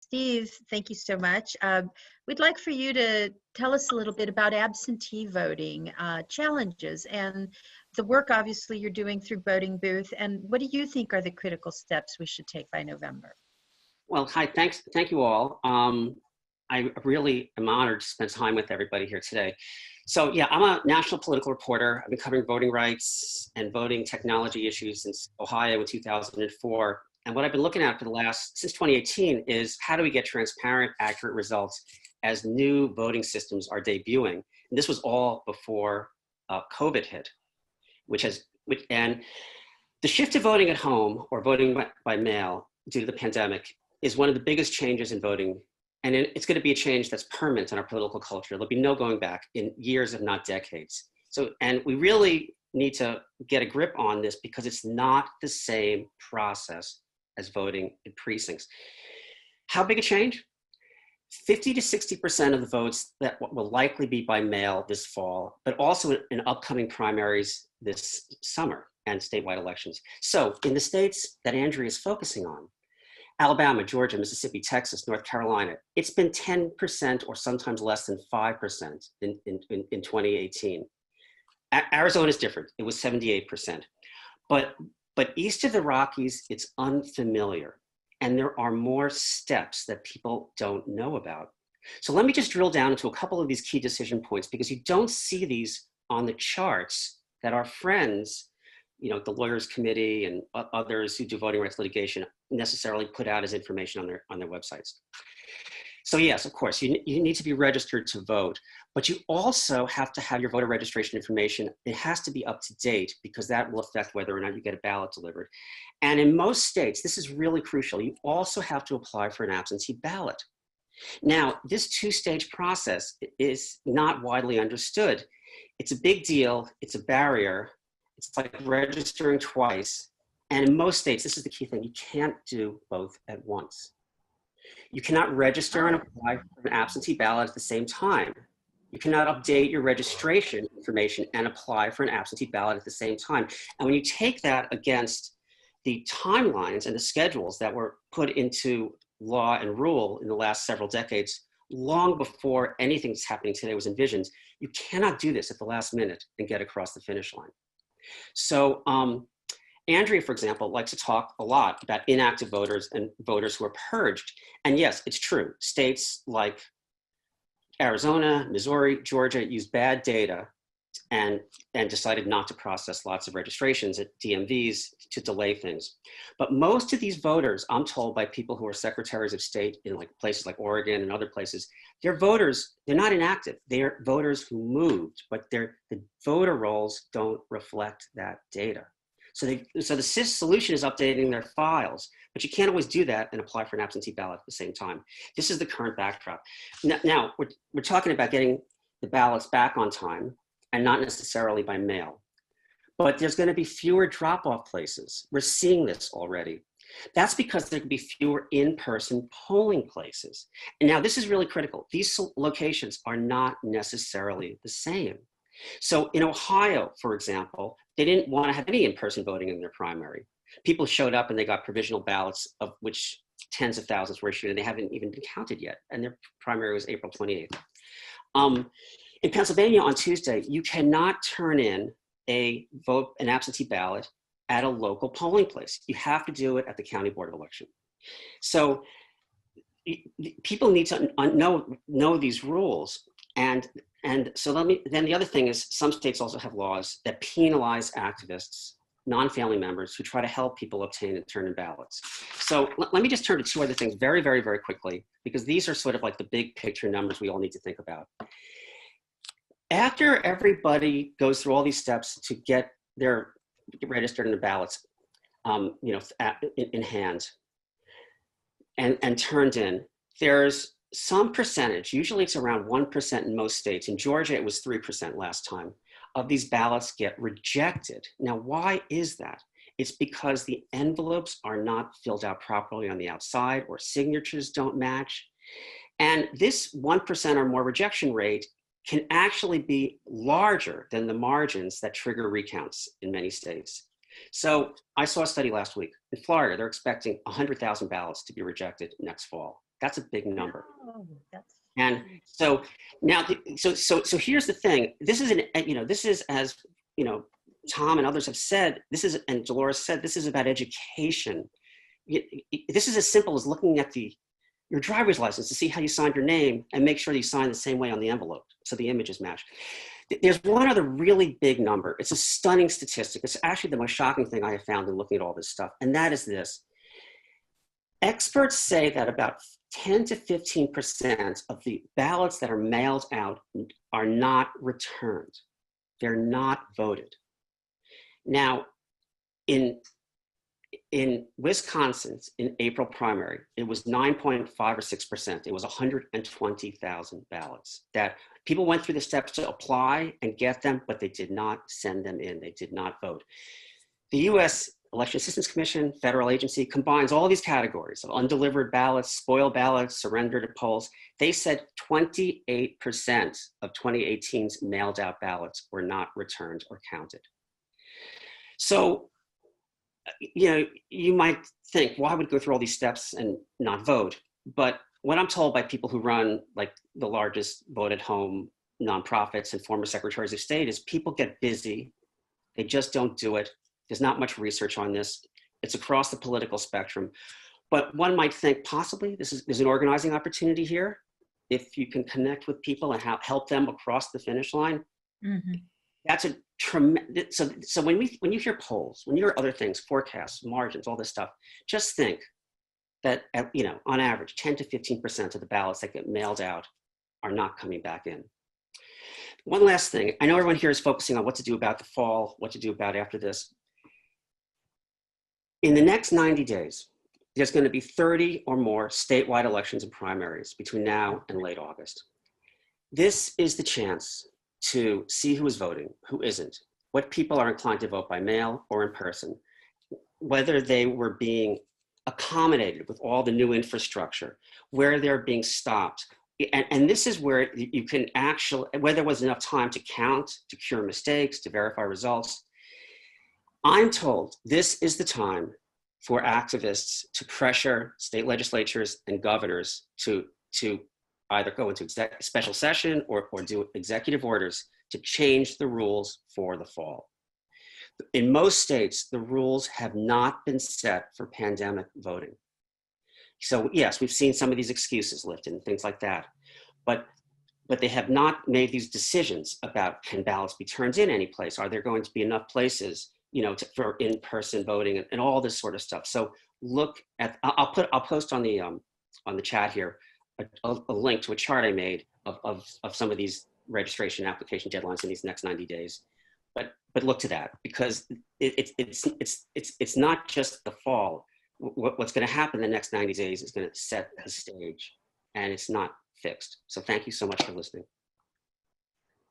Steve, thank you so much. We'd like for you to tell us a little bit about absentee voting challenges and the work obviously you're doing through Voting Booth, and what do you think are the critical steps we should take by November? Well, hi, thank you all. I really am honored to spend time with everybody here today. So yeah, I'm a national political reporter. I've been covering voting rights and voting technology issues since Ohio in 2004. And what I've been looking at since 2018 is how do we get transparent, accurate results as new voting systems are debuting. And this was all before COVID hit, and the shift to voting at home or voting by mail due to the pandemic is one of the biggest changes in voting. And it's going to be a change that's permanent in our political culture. There'll be no going back in years, if not decades. And we really need to get a grip on this because it's not the same process as voting in precincts. How big a change? 50 to 60% of the votes that will likely be by mail this fall, but also in upcoming primaries this summer and statewide elections. So in the states that Andrea is focusing on, Alabama, Georgia, Mississippi, Texas, North Carolina, it's been 10% or sometimes less than 5% in 2018. Arizona is different. It was 78%. But east of the Rockies, it's unfamiliar. And there are more steps that people don't know about. So let me just drill down into a couple of these key decision points because you don't see these on the charts that our friends, the Lawyers Committee and others who do voting rights litigation necessarily put out as information on their websites. So yes, of course, you need to be registered to vote, but you also have to have your voter registration information. It has to be up to date because that will affect whether or not you get a ballot delivered. And in most states, this is really crucial. You also have to apply for an absentee ballot. Now, this two-stage process is not widely understood. It's a big deal. It's a barrier. It's like registering twice. And in most states, this is the key thing, you can't do both at once. You cannot register and apply for an absentee ballot at the same time. You cannot update your registration information and apply for an absentee ballot at the same time. And when you take that against the timelines and the schedules that were put into law and rule in the last several decades, long before anything that's happening today was envisioned, you cannot do this at the last minute and get across the finish line. So Andrea, for example, likes to talk a lot about inactive voters and voters who are purged. And yes, it's true. States like Arizona, Missouri, Georgia used bad data and decided not to process lots of registrations at DMVs to delay things. But most of these voters, I'm told by people who are secretaries of state in places like Oregon and other places, they're voters, they're not inactive. They're voters who moved, but the voter rolls don't reflect that data. So the solution is updating their files, but you can't always do that and apply for an absentee ballot at the same time. This is the current backdrop. Now we're talking about getting the ballots back on time and not necessarily by mail. But there's going to be fewer drop-off places. We're seeing this already. That's because there can be fewer in-person polling places. And now this is really critical. These locations are not necessarily the same. So in Ohio, for example, they didn't want to have any in-person voting in their primary. People showed up and they got provisional ballots, of which tens of thousands were issued, and they haven't even been counted yet. And their primary was April 28th. In Pennsylvania on Tuesday, you cannot turn in an absentee ballot at a local polling place. You have to do it at the county board of election. So people need to know these rules. And so then the other thing is some states also have laws that penalize activists, non-family members who try to help people obtain and turn in ballots. So let me just turn to two other things very, very, very quickly, because these are sort of like the big picture numbers we all need to think about. After everybody goes through all these steps to get registered in the ballots, in hand and turned in, there's some percentage, usually it's around 1% in most states. In Georgia, it was 3% last time, of these ballots get rejected. Now, why is that? It's because the envelopes are not filled out properly on the outside or signatures don't match. And this 1% or more rejection rate can actually be larger than the margins that trigger recounts in many states. So I saw a study last week. In Florida, they're expecting 100,000 ballots to be rejected next fall. That's a big number. Oh, that's And huge. so now, so here's the thing. This is this is, as Tom and others have said, and Dolores said, this is about education. This is as simple as looking at your driver's license to see how you signed your name and make sure you sign the same way on the envelope so the images match. There's one other really big number. It's a stunning statistic. It's actually the most shocking thing I have found in looking at all this stuff, and that is this. Experts say that about 10 to 15% of the ballots that are mailed out are not returned. They're not voted. Now, in Wisconsin, in April primary, it was 9.5 or 6%. It was 120,000 ballots that people went through the steps to apply and get them, but they did not send them in. They did not vote. The U.S. Election Assistance Commission, federal agency, combines all these categories of undelivered ballots, spoiled ballots, surrendered at polls. They said 28% of 2018's mailed out ballots were not returned or counted. So, you might think, well, I would go through all these steps and not vote. But what I'm told by people who run like the largest vote at home nonprofits and former secretaries of state is people get busy. They just don't do it. There's not much research on this. It's across the political spectrum. But one might think possibly there's an organizing opportunity here. If you can connect with people and help them across the finish line, Mm-hmm. that's a tremendous. So when you hear polls, when you hear other things, forecasts, margins, all this stuff, just think that on average, 10 to 15% of the ballots that get mailed out are not coming back in. One last thing. I know everyone here is focusing on what to do about the fall, what to do about after this. In the next 90 days, there's going to be 30 or more statewide elections and primaries between now and late August. This is the chance to see who is voting, who isn't, what people are inclined to vote by mail or in person, whether they were being accommodated with all the new infrastructure, where they're being stopped. And this is where you can actually, whether there was enough time to count, to cure mistakes, to verify results. I'm told this is the time for activists to pressure state legislatures and governors to either go into special session or do executive orders to change the rules for the fall. In most states, the rules have not been set for pandemic voting. So yes, we've seen some of these excuses lifted and things like that, but they have not made these decisions about, can ballots be turned in any place? Are there going to be enough places, for in-person voting and all this sort of stuff? So look at, I'll post on the chat here a link to a chart I made of some of these registration application deadlines in these next 90 days. But look to that, because it's not just the fall. What's going to happen in the next 90 days is going to set the stage, and it's not fixed. So thank you so much for listening.